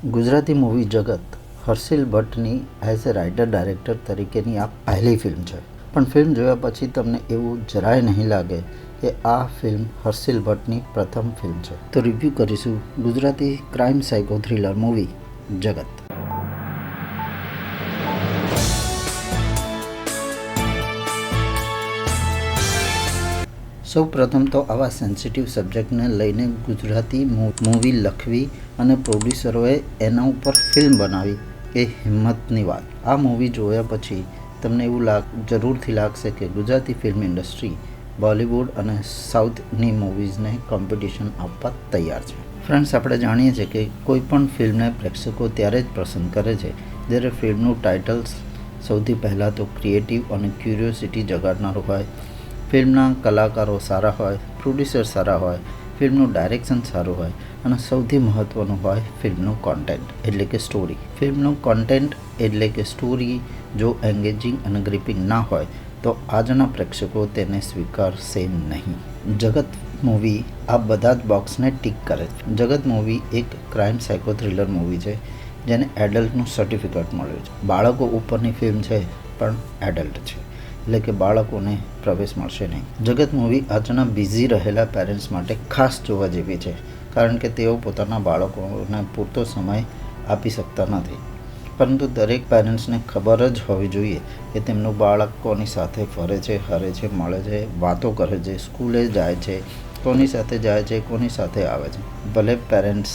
Gujarati movie જગત હર્ષિલ ભટ્ટની as a writer director તરીકેની આ પહેલી ફિલ્મ છે, પણ ફિલ્મ જોયા પછી તમને એવું જરાય નહીં લાગે કે આ ફિલ્મ હર્ષિલ ભટ્ટની પ્રથમ ફિલ્મ છે. તો રિવ્યૂ કરીશું Gujarati crime psycho thriller movie જગત. સૌ પ્રથમ તો આવા સેન્સિટિવ સબ્જેક્ટને લઈને ગુજરાતી મૂવી લખવી અને પ્રોડ્યુસરોએ એના ઉપર ફિલ્મ બનાવી એ હિંમતની વાત. આ મૂવી જોયા પછી તમને એવું જરૂરથી લાગશે કે ગુજરાતી ફિલ્મ ઇન્ડસ્ટ્રી બોલિવૂડ અને સાઉથની મૂવીઝને કોમ્પિટિશન આપવા તૈયાર છે. ફ્રેન્ડ્સ, આપણે જાણીએ છીએ કે કોઈ પણ ફિલ્મને પ્રેક્ષકો ત્યારે જ પસંદ કરે છે જ્યારે ફિલ્મનું ટાઇટલ્સ સૌથી પહેલાં તો ક્રિએટિવ અને ક્યુરિયોસિટી જગાડનારું હોય, ફિલ્મના કલાકારો સારા હોય, પ્રોડ્યુસર સારા હોય, ફિલ્મનું ડાયરેક્શન સારું હોય અને સૌથી મહત્ત્વનું હોય ફિલ્મનું કોન્ટેન્ટ એટલે કે સ્ટોરી. ફિલ્મનું કોન્ટેન્ટ એટલે કે સ્ટોરી જો એન્ગેજિંગ અને ગ્રિપિંગ ના હોય તો આજના પ્રેક્ષકો તેને સ્વીકારશે નહીં. જગત મૂવી આ બધા જ બોક્સને ટિક કરે છે. જગત મૂવી એક ક્રાઇમ સાયકો થ્રિલર મૂવી છે જેને એડલ્ટનું સર્ટિફિકેટ મળ્યું છે. બાળકો ઉપરની ફિલ્મ છે પણ એડલ્ટ છે, એટલે કે બાળકોને પ્રવેશ મળશે નહીં. જગત મૂવી આજના બિઝી રહેલા પેરેન્ટ્સ માટે ખાસ જોવા જેવી છે, કારણ કે તેઓ પોતાના બાળકોને પૂરતો સમય આપી શકતા નથી. પરંતુ દરેક પેરેન્ટ્સને ખબર જ હોવી જોઈએ કે તેમનું બાળક કોની સાથે ફરે છે, હરે છે, મળે છે, વાતો કરે છે, સ્કૂલે જાય છે, કોની સાથે જાય છે, કોની સાથે આવે છે. ભલે પેરેન્ટ્સ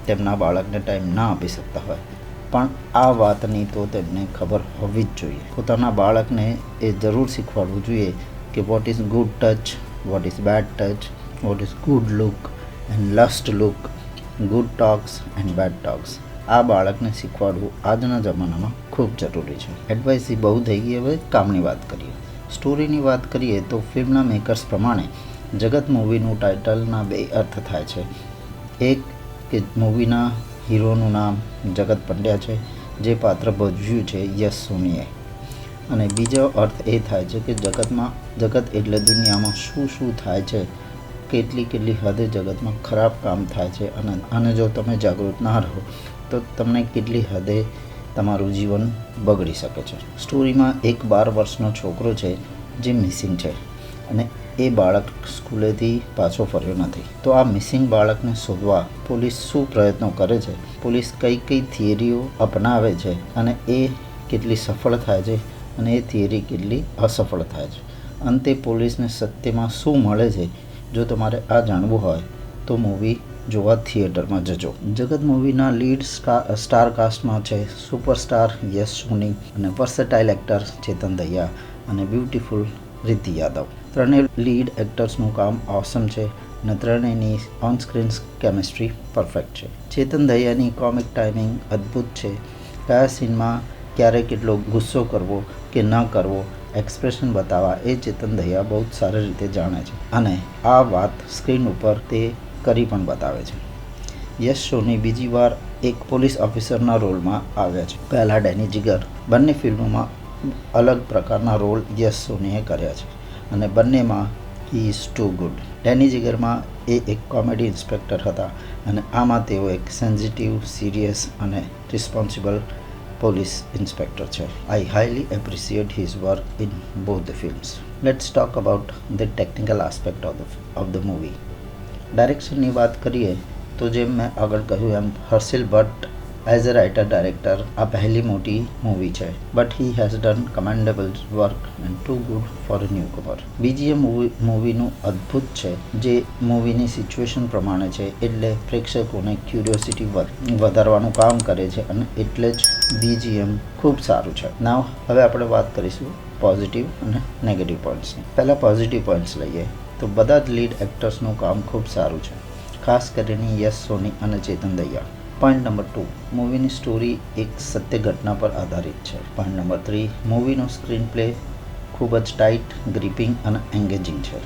તેમના બાળકને ટાઈમ ના આપી શકતા હોય, પણ આ વાતની તો તેમને ખબર હોવી જ જોઈએ. પોતાના બાળકને એ જરૂર શીખવાડવું જોઈએ કે what is good touch, what is bad touch, what is good look and lust look, good talks and bad talks. આ બાળકને શીખવાડવું આજના જમાનામાં ખૂબ જરૂરી છે. એડવાઇસી બહુ થઈ ગઈ, હવે કામની વાત કરીએ. સ્ટોરીની વાત કરીએ તો ફિલ્મના મેકર્સ પ્રમાણે જગત મૂવીનું ટાઇટલના બે અર્થ થાય છે. એક કે મૂવીના હીરોનું નામ જગત પંડ્યા છે, જે પાત્ર ભજવ્યું છે યશ સોનીએ, અને બીજો અર્થ એ થાય છે કે જગત એટલે દુનિયામાં શું શું થાય છે, કેટલી હદે જગતમાં ખરાબ કામ થાય છે, અને જો તમે જાગૃત ના રહો તો તમને કેટલી હદે તમારું જીવન બગડી શકે છે. સ્ટોરીમાં એક 12 વર્ષનો છોકરો છે જે મિસિંગ છે અને એ બાળક સ્કૂલેથી પાછો ફર્યો નથી. તો આ મિસિંગ બાળકને શોધવા પોલીસ શું પ્રયત્નો કરે છે, પોલીસ કઈ થિયરીઓ અપનાવે છે અને એ કેટલી સફળ થાય છે અને એ થિયરી કેટલી અસફળ થાય છે. અંતે પોલીસને સત્યમાં શું મળે છે, જો તમારે આ જાણવું હોય તો મૂવી જોવા થિયેટરમાં જજો. જગત મૂવીના લીડ સ્ટાર કાસ્ટમાં છે સુપરસ્ટાર યશ સોની અને વર્સેટાઇલ એક્ટર ચેતન દહિયા અને બ્યુટીફુલ રિદ્ધિ યાદવ. ત્રણેય લીડ એક્ટર્સનું કામ ઓસમ છે અને ત્રણેયની ઓન સ્ક્રીન કેમિસ્ટ્રી પરફેક્ટ છે. ચેતન દહિયાની કોમિક ટાઈમિંગ અદ્ભુત છે. કયા સીનમાં ક્યારે કેટલો ગુસ્સો કરવો કે ન કરવો, એક્સપ્રેશન બતાવવા, એ ચેતન દહિયા બહુ જ સારી રીતે જાણે છે અને આ વાત સ્ક્રીન ઉપર તે કરી પણ બતાવે છે. યશ સોની બીજી વાર એક પોલીસ ઓફિસરના રોલમાં આવ્યા છે. પહેલાં ડેની જીગર. બંને ફિલ્મોમાં અલગ પ્રકારના રોલ યશ સોનીએ કર્યા છે અને બંનેમાં he is too good. Danny જીગરમાં એ એક કોમેડી ઇન્સ્પેક્ટર હતા અને આમાં તેઓ એક સેન્સિટિવ, સિરિયસ અને રિસ્પોન્સિબલ પોલીસ ઇન્સ્પેક્ટર છે. I highly appreciate his work in both the films. Let's talk about the technical aspect of the movie. ડાયરેક્શનની વાત કરીએ તો જેમ મેં આગળ કહ્યું એમ Harshil Bhatt as a writer director આ પહેલી મોટી મૂવી છે, but he has done commendable work and to good for a newcomer. બીજી મૂવીનું અદ્ભુત છે, જે મૂવીની સિચ્યુએશન પ્રમાણે છે, એટલે પ્રેક્ષકોને ક્યુરિયોસિટી વધારવાનું કામ કરે છે અને એટલે જ BGM ખૂબ સારું છે. નાવ હવે આપણે વાત કરીશું પોઝિટિવ અને નેગેટિવ પોઈન્ટ્સની. પહેલાં પોઝિટિવ પોઈન્ટ્સ લઈએ તો બધા જ લીડ એક્ટર્સનું કામ ખૂબ સારું છે, ખાસ કરીને યશ સોની અને ચેતન દહિયા. પોઈન્ટ નંબર 2, મૂવીની સ્ટોરી એક સત્ય ઘટના પર આધારિત છે. પોઈન્ટ નંબર 3, મૂવીનો સ્ક્રીન પ્લે ખૂબ જ ટાઇટ, ગ્રિપિંગ અને એન્ગેજિંગ છે.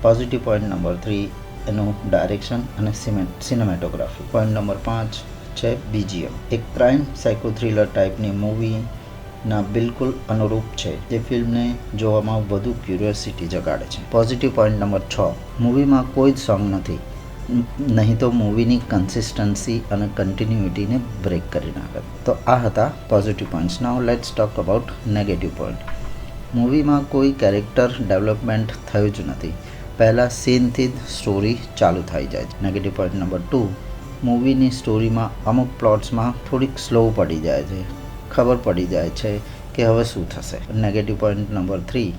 પોઝિટિવ પોઈન્ટ નંબર 3 એનું ડાયરેક્શન અને સિનેમેટોગ્રાફી. પોઈન્ટ નંબર 5 છે BGM. એક ક્રાઇમ સાયકો થ્રિલર ટાઈપની મૂવીના બિલકુલ અનુરૂપ છે, જે ફિલ્મને જોવામાં વધુ ક્યુરિયોસિટી જગાડે છે. પોઝિટિવ પોઈન્ટ નંબર 6, મૂવીમાં કોઈ જ સોંગ નથી, નહીં તો મૂવીની કન્સિસ્ટન્સી અને કન્ટિન્યુઇટીને બ્રેક કરી નાખે. તો આ હતા positive points. Now let's talk about negative point. મૂવીમાં કોઈ કેરેક્ટર ડેવલપમેન્ટ થયું જ નથી. પહેલાં સીનથી જ સ્ટોરી ચાલુ થઈ જાય છે. નેગેટિવ પોઈન્ટ નંબર 2, મૂવીની સ્ટોરીમાં અમુક પ્લોટ્સમાં થોડીક સ્લો પડી જાય છે. ખબર પડી જાય છે કે હવે શું થશે. નેગેટિવ પોઈન્ટ નંબર 3,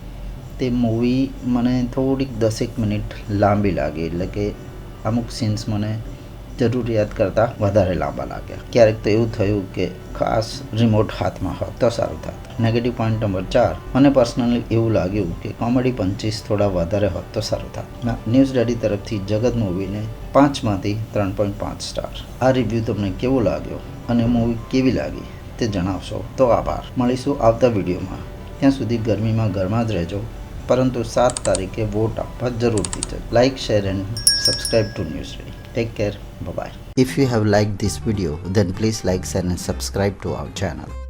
તે મૂવી મને થોડીક 10 મિનિટ લાંબી લાગી. એટલે કે અમુક સીન્સ મને જરૂરિયાત કરતાં વધારે લાંબા લાગ્યા. ક્યારેક તો એવું થયું કે ખાસ રિમોટ હાથમાં હોત તો સારું થાત. નેગેટિવ પોઈન્ટ નંબર 4, મને પર્સનલી એવું લાગ્યું કે કોમેડી પંચીસ થોડા વધારે હોત તો સારું થાત. ન્યૂઝ ડેડી તરફથી જગત મૂવીને 5માંથી 3.5 સ્ટાર. આ રિવ્યૂ તમને કેવો લાગ્યો અને મૂવી કેવી લાગી તે જણાવશો તો આભાર. મળીશું આવતા વિડીયોમાં. ત્યાં સુધી ગરમીમાં ઘરમાં જ રહેજો, પરંતુ 7 તારીખે વોટ આપવા જરૂરથી જજો. Like, share and subscribe two news daddy. Take care. Bye-bye. If you have liked this video, then please like, share and subscribe to our channel.